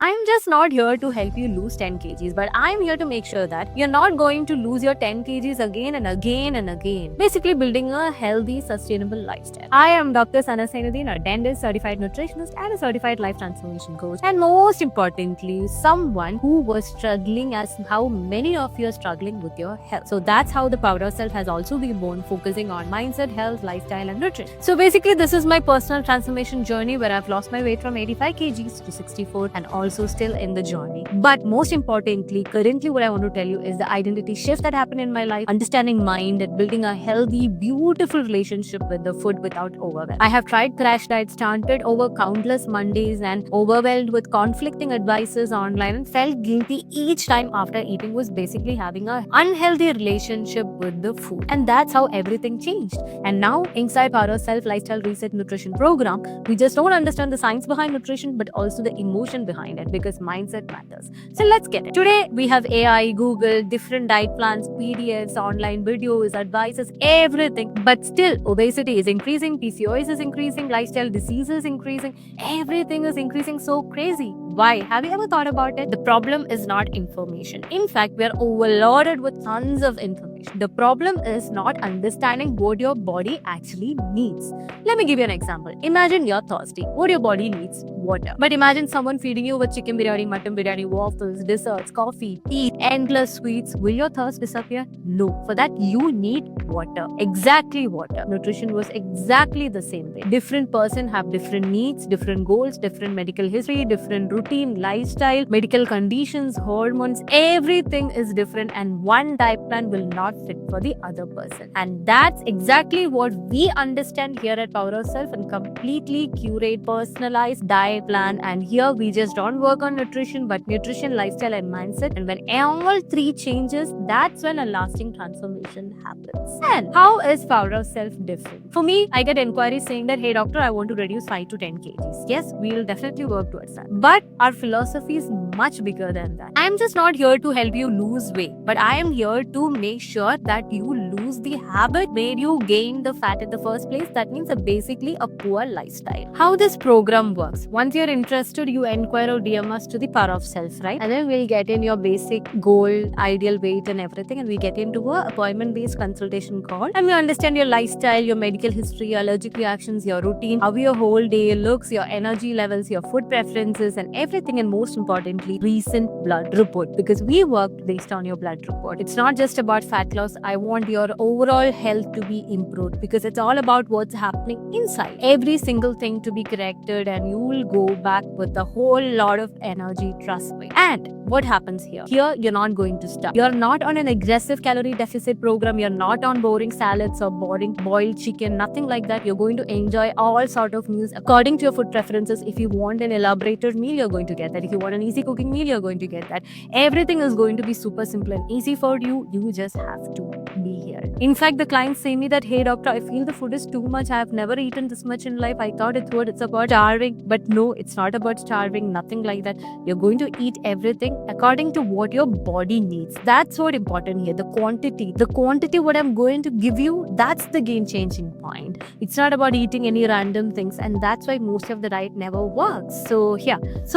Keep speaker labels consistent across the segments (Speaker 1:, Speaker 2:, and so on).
Speaker 1: I'm just not here to help you lose 10 kgs, but I'm here to make sure that you're not going to lose your 10 kgs again and again and again. Basically, building a healthy, sustainable lifestyle. I am Dr. Sana Sainuddin, a dentist, certified nutritionist, and a certified life transformation coach. And most importantly, someone who was struggling as how many of you are struggling with your health. So that's how the Power of Self has also been born, focusing on mindset, health, lifestyle, and nutrition. So basically, this is my personal transformation journey where I've lost my weight from 85 kgs to 64 and also still in the journey. But most importantly, currently what I want to tell you is the identity shift that happened in my life, understanding mind and building a healthy, beautiful relationship with the food without overwhelm. I have tried crash diet, started over countless Mondays and overwhelmed with conflicting advices online and felt guilty each time after eating was basically having an unhealthy relationship with the food. And that's how everything changed. And now inside Power Self Lifestyle Reset Nutrition Program, we just don't understand the science behind nutrition but also the emotion behind it, because mindset matters. So let's get it. Today we have AI, Google, different diet plans, PDFs, online videos, advices, everything. But still obesity is increasing, PCOS is increasing, lifestyle diseases is increasing, everything is increasing so crazy. Why? Have you ever thought about it? The problem is not information. In fact, we are overloaded with tons of information. The problem is not understanding what your body actually needs. Let me give you an example. Imagine you're thirsty. What your body needs? Water. But imagine someone feeding you with chicken biryani, mutton biryani, waffles, desserts, coffee, tea, endless sweets. Will your thirst disappear? No. For that, you need water. Exactly water. Nutrition was exactly the same way. Different person have different needs, different goals, different medical history, different routine, lifestyle, medical conditions, hormones, everything is different, and one diet plan will not fit for the other person. And that's exactly what we understand here at Power of Self, and completely curate personalized diet plan. And here we just don't work on nutrition but nutrition, lifestyle, and mindset. And when all three changes, that's when a lasting transformation happens. And how is Power of Self different? For me, I get inquiries saying that, hey doctor, I want to reduce 5 to 10 kgs. Yes, we'll definitely work towards that. But our philosophy is much bigger than that. I'm just not here to help you lose weight, but I am here to make sure that you lose the habit made you gain the fat in the first place. That means basically a poor lifestyle. How this program works: once you're interested, you inquire or DM us to the Power of Self, right? And then we'll get in your basic goal, ideal weight, and everything, and we get into a appointment-based consultation call, and we understand your lifestyle, your medical history, allergic reactions, your routine, how your whole day looks, your energy levels, your food preferences, and everything. And most importantly, recent blood report, because we worked based on your blood report. It's not just about fat loss. I want your overall health to be improved, because it's all about what's happening inside. Every single thing to be corrected, and you will go back with a whole lot of energy, trust me. And what happens here? Here, you're not going to stop. You're not on an aggressive calorie deficit program. You're not on boring salads or boring boiled chicken, nothing like that. You're going to enjoy all sort of meals according to your food preferences. If you want an elaborated meal, you're going to get that. If you want an easy cooking meal, you're going to get that. Everything is going to be super simple and easy for you. You just have to be here. In fact, the clients say me that, hey doctor, I feel the food is too much. I have never eaten this much in life. I thought it's about starving. But no, it's not about starving, nothing like that. You're going to eat everything according to what your body needs. That's what important here. The quantity what I'm going to give you, that's the game changing point. It's not about eating any random things, and that's why most of the diet never works. So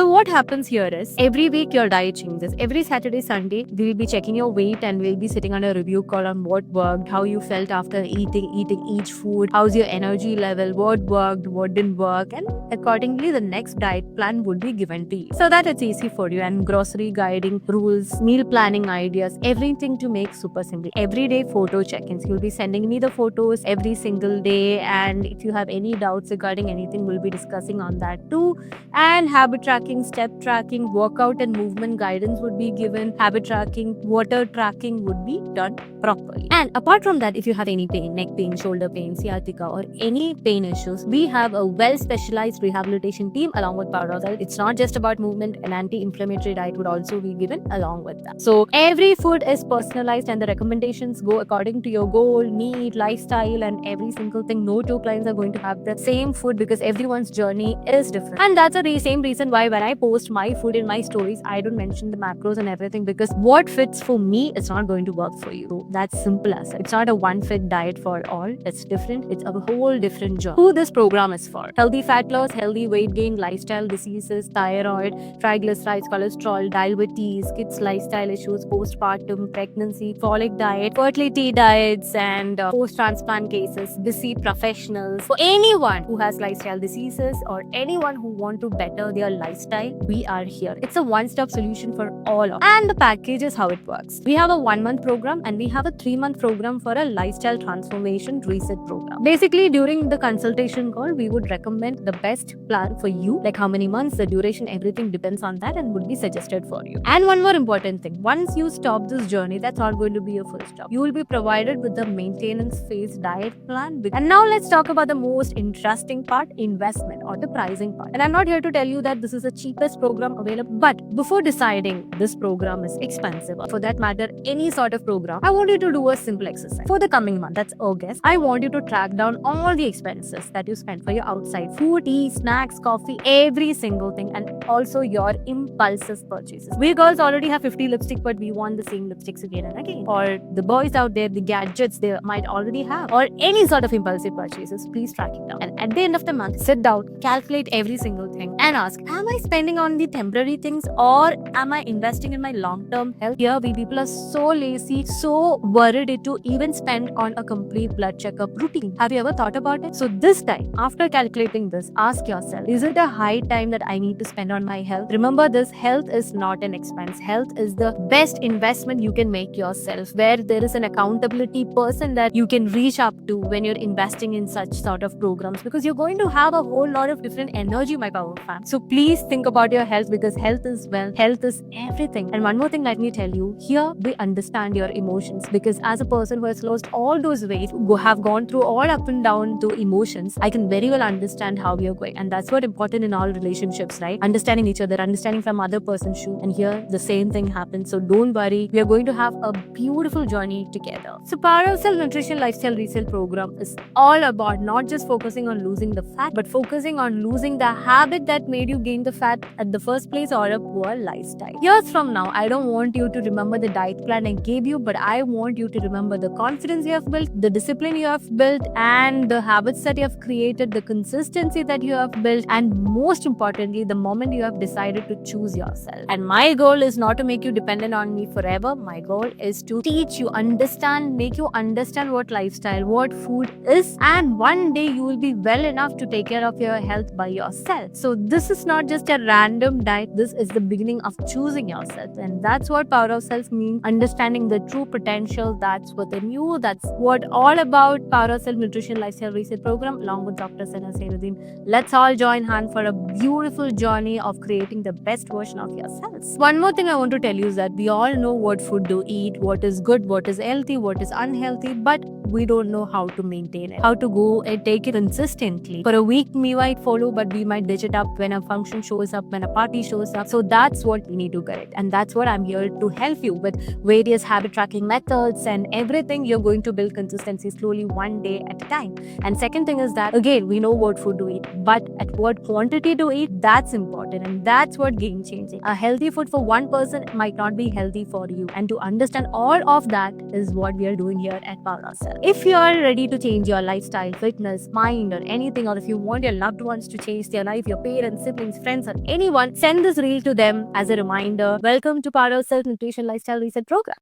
Speaker 1: what happens here is, every week your diet changes. Every Saturday, Sunday, we'll be checking your weight, and we'll be sitting on a review call on what worked, how you felt after eating each food, how's your energy level, what worked, what didn't work, and accordingly the next diet plan would be given to you, so that it's easy for you. And grocery guiding, rules, meal planning ideas, everything to make super simple. Everyday photo check-ins, you'll be sending me the photos every single day, and if you have any doubts regarding anything, we'll be discussing on that too. And habit tracking, step tracking, workout and movement guidance would be given. Habit tracking, water tracking would be done properly. And apart from that, if you have any pain, neck pain, shoulder pain, sciatica, or any pain issues, we have a well specialized rehabilitation team along with Power of Self. It's not just about movement, an anti-inflammatory diet would also be given along with that. So every food is personalized, and the recommendations go according to your goal, need, lifestyle, and every single single thing. No two clients are going to have the same food because everyone's journey is different. And that's the same reason why when I post my food in my stories, I don't mention the macros and everything, because what fits for me is not going to work for you. So that's simple as it. It's not a one fit diet for all. It's different. It's a whole different job. Who this program is for: healthy fat loss, healthy weight gain, lifestyle diseases, thyroid, triglycerides, cholesterol, diabetes, kids lifestyle issues, postpartum, pregnancy, folic diet, fertility diets, and post-transplant cases, busy professionals. For anyone who has lifestyle diseases or anyone who want to better their lifestyle, we are here. It's a one-stop solution for all of. And the package is how it works. We have a 1-month program and we have a 3-month program for a lifestyle transformation reset program. Basically, during the consultation call, we would recommend the best plan for you, like how many months, the duration, everything depends on that and would be suggested for you. And one more important thing, once you stop this journey, that's not going to be your full stop. You will be provided with the maintenance phase diet plan. And now let's talk about the most interesting part, investment or the pricing part. And I'm not here to tell you that this is the cheapest program available, but before deciding this program is expensive, or for that matter, any sort of program, I want you to do a simple exercise. For the coming month, that's August, I want you to track down all the expenses that you spend for your outside food, tea, snacks, coffee, every single thing, and also your impulsive purchases. We girls already have 50 lipstick, but we want the same lipsticks again and again. Or the boys out there, the gadgets they might already have, or any sort of impulsive purchases, please track it down. And at the end of the month, sit down, calculate every single thing and ask, am I spending on the temporary things or am I investing in my long-term health? Here we people are so lazy, so worried to even spend on a complete blood checkup routine. Have you ever thought about it? So this time, after calculating this, ask yourself, is it a high time that I need to spend on my health? Remember this, health is not an expense. Health is the best investment you can make yourself, where there is an accountability person that you can reach up to when you're investing in such sort of programs, because you're going to have a whole lot of different energy, my power fam. So please think about your health, because health is wealth, health is everything. And one more thing, let me tell you, here we understand your emotions, because as a person who has lost all those weight, who have gone through all up and down to emotions, I can very well understand how you're going. And that's what important in all relationships, right? Understanding each other, understanding from other person's shoe. And here the same thing happens. So don't worry, we are going to have a beautiful journey together. So Power of Self Nutrition Lifestyle Reset program is all about not just focusing on losing the fat, but focusing on losing the habit that made you gain the fat at the first place, or a poor lifestyle. Years from now, I don't want you to remember the diet plan I gave you, but I want you to remember the confidence you have built, the discipline you have built, and the habits that you have created, the consistency that you have built, and most importantly, the moment you have decided to choose yourself. And my goal is not to make you dependent on me forever. My goal is to teach you, understand, make you understand what lifestyle, what food is, and one day you will be well enough to take care of your health by yourself. So this is not just a random diet, this is the beginning of choosing yourself. And that's what Power of Self means, understanding the true potential that's within you. That's what all about Power of Self Nutrition Lifestyle Reset program along with Dr. Sana Sainuddin. Let's all join hands for a beautiful journey of creating the best version of yourselves. One more thing I want to tell you is that we all know what food to eat, what is good, what is healthy, what is unhealthy, but we don't know how to maintain it, how to go and take it consistently. For a week, we might follow, but we might ditch it up when a function shows up, when a party shows up. So that's what we need to correct. And that's what I'm here to help you with various habit tracking methods and everything. You're going to build consistency slowly, one day at a time. And second thing is that, again, we know what food to eat, but at what quantity to eat, that's important. And that's what game changing. A healthy food for one person might not be healthy for you. And to understand all of that is what we are doing here at Power of Self. If you are ready to change your lifestyle, fitness, mind, or anything, or if you want your loved ones to change their life, your parents, siblings, friends, or anyone, send this reel to them as a reminder. Welcome to Power of Self Nutrition Lifestyle Reset program.